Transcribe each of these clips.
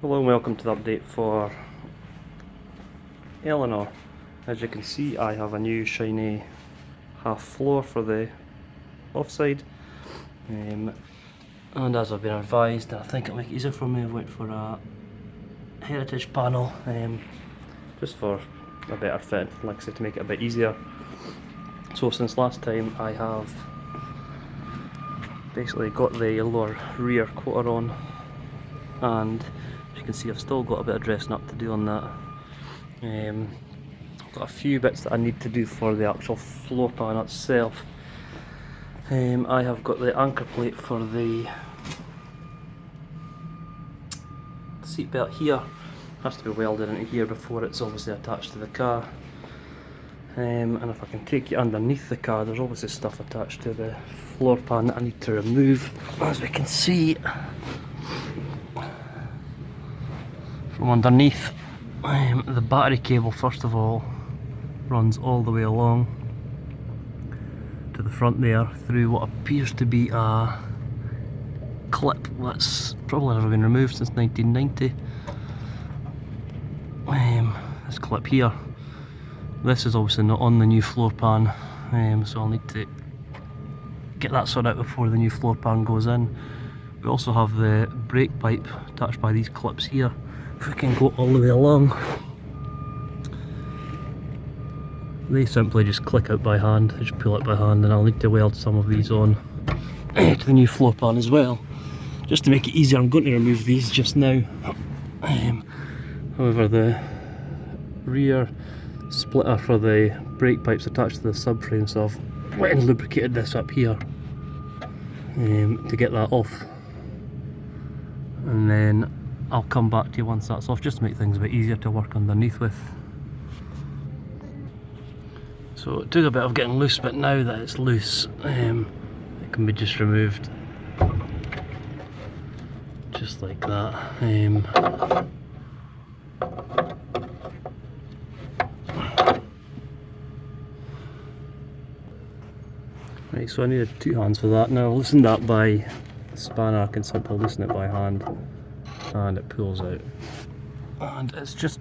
Hello and welcome to the update for Eleanor. As you can see, I have a new shiny half floor for the offside, and as I've been advised, I think it'll make it easier for me. I went for a heritage panel just for a better fit, like I said, to make it a bit easier. So since last time I have basically got the lower rear quarter on, and as you can see I've still got a bit of dressing up to do on that. I've got a few bits that I need to do for the actual floor pan itself. I have got the anchor plate for the seat belt here. It has to be welded into here before it's obviously attached to the car. And if I can take it underneath the car, there's obviously stuff attached to the floor pan that I need to remove. As we can see from underneath, the battery cable first of all runs all the way along to the front there through what appears to be a clip that's probably never been removed since 1990. This clip here, this is obviously not on the new floor pan, so I'll need to get that sorted out before the new floor pan goes in. We also have the brake pipe attached by these clips here. If we can go all the way along, they simply just click out by hand, just pull out by hand, and I'll need to weld some of these on to the new floor pan as well, just to make it easier. I'm going to remove these just now. However, the rear splitter for the brake pipe's attached to the subframe, so I've went and lubricated this up here to get that off, and then I'll come back to you once that's off, just to make things a bit easier to work underneath with. So it took a bit of getting loose, but now that it's loose, it can be just removed just like that. Right, so I needed 2 hands for that. Now I've loosened that by a spanner. I can simply loosen it by hand and it pulls out. And it's just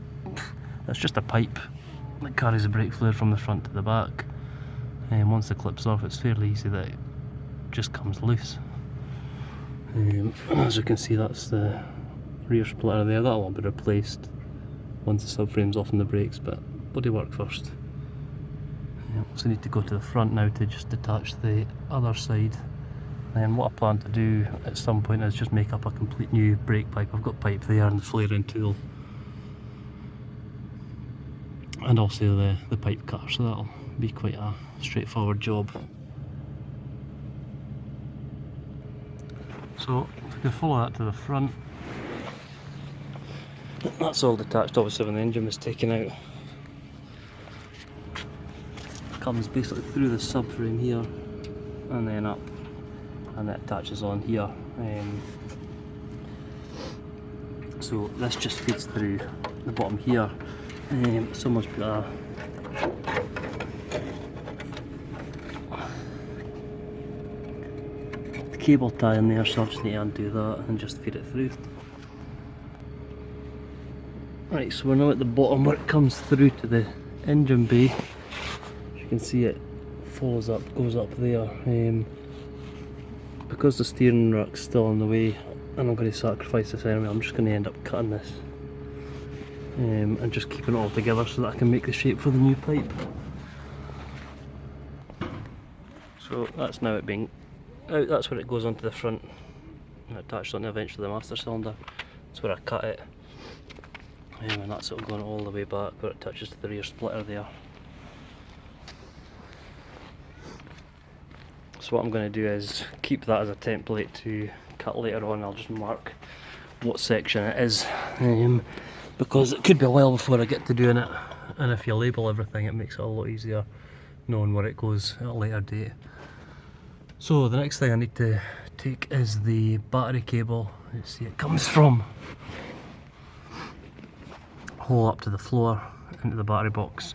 a pipe that carries the brake fluid from the front to the back. And once the clip's off, it's fairly easy that it just comes loose. As you can see, that's the rear splitter there. That'll all be replaced once the subframe's off and the brakes, but body work first. So need to go to the front now to just detach the other side. And what I plan to do at some point is just make up a complete new brake pipe. I've got pipe there and the flaring tool, and also the pipe cutter, so that'll be quite a straightforward job. So if we can follow that to the front, that's all detached obviously when the engine was taken out. Comes basically through the subframe here and then up, and it attaches on here. So this just feeds through the bottom here. Someone's put a cable tie in there, so I just need to undo that and just feed it through. Right, so we're now at the bottom where it comes through to the engine bay. You can see it follows up, goes up there. Because the steering rack's still in the way, and I'm going to sacrifice this anyway, I'm just going to end up cutting this and just keeping it all together so that I can make the shape for the new pipe. So that's now it being out. That's where it goes onto the front and attached on eventually the master cylinder. That's where I cut it, and that's it going all the way back where it touches to the rear splitter there. So what I'm going to do is keep that as a template to cut later on. I'll just mark what section it is, because it could be a while before I get to doing it, and if you label everything it makes it a lot easier knowing where it goes at a later date. So the next thing I need to take is the battery cable. You see it comes from a hole up to the floor into the battery box,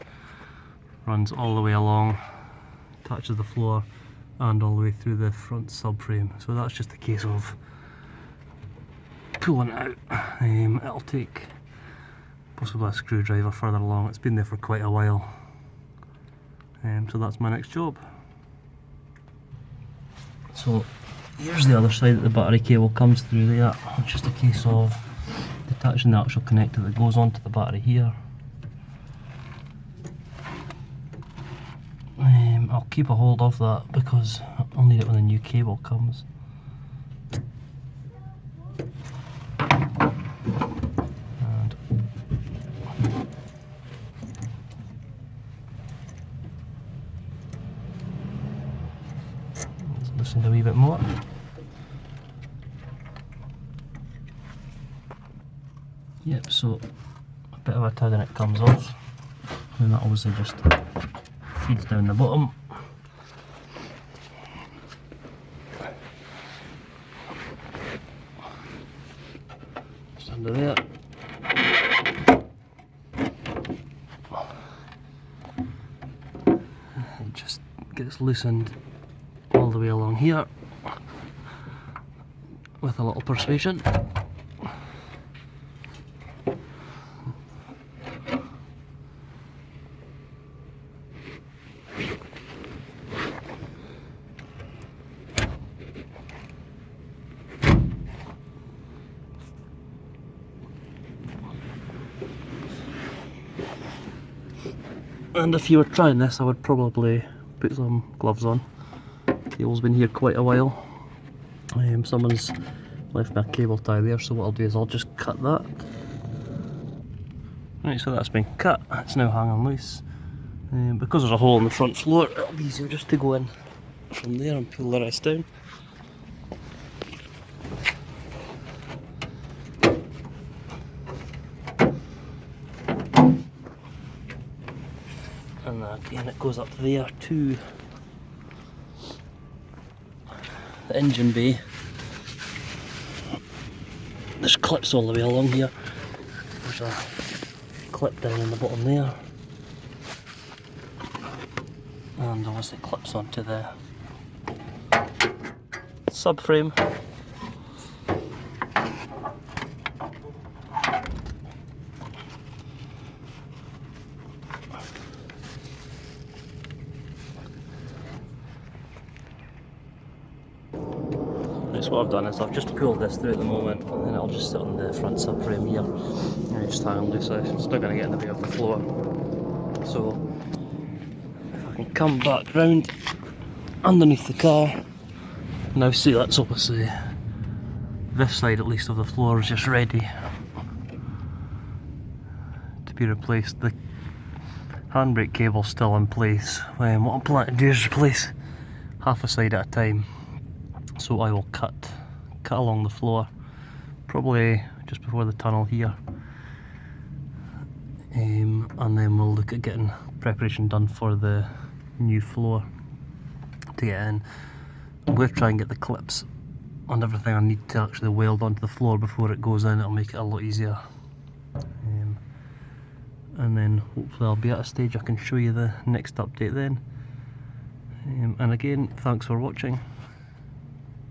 runs all the way along, touches the floor and all the way through the front subframe. So that's just a case of pulling it out. It'll take possibly a screwdriver further along. It's been there for quite a while. So that's my next job. So here's the other side that the battery cable comes through there. It's just a case of detaching the actual connector that goes onto the battery here. I'll keep a hold of that because I'll need it when the new cable comes. And let's loosen a wee bit more. Yep, so a bit of a tug and it comes off, and that obviously just feeds down the bottom. Just under there. And just gets loosened all the way along here with a little persuasion. And if you were trying this, I would probably put some gloves on. The cable's been here quite a while. Someone's left me a cable tie there, so what I'll do is I'll just cut that. Right, so that's been cut, it's now hanging loose. Because there's a hole in the front floor, it'll be easier just to go in from there and pull the rest down. And again it goes up there to the engine bay. There's clips all the way along here. There's a clip down in the bottom there. And obviously clips onto the subframe. So what I've done is I've just pulled this through at the moment, and then it'll just sit on the front subframe here, and just hang loose. It's still going to get in the way of the floor. So if I can come back round underneath the car, now see that's obviously this side at least of the floor is just ready to be replaced. The handbrake cable's still in place. What I'm planning to do is replace half a side at a time. So I will cut along the floor, probably just before the tunnel here, and then we'll look at getting preparation done for the new floor to get in. I'm going to try and get the clips and everything I need to actually weld onto the floor before it goes in. It'll make it a lot easier, and then hopefully I'll be at a stage I can show you the next update then. And again, thanks for watching.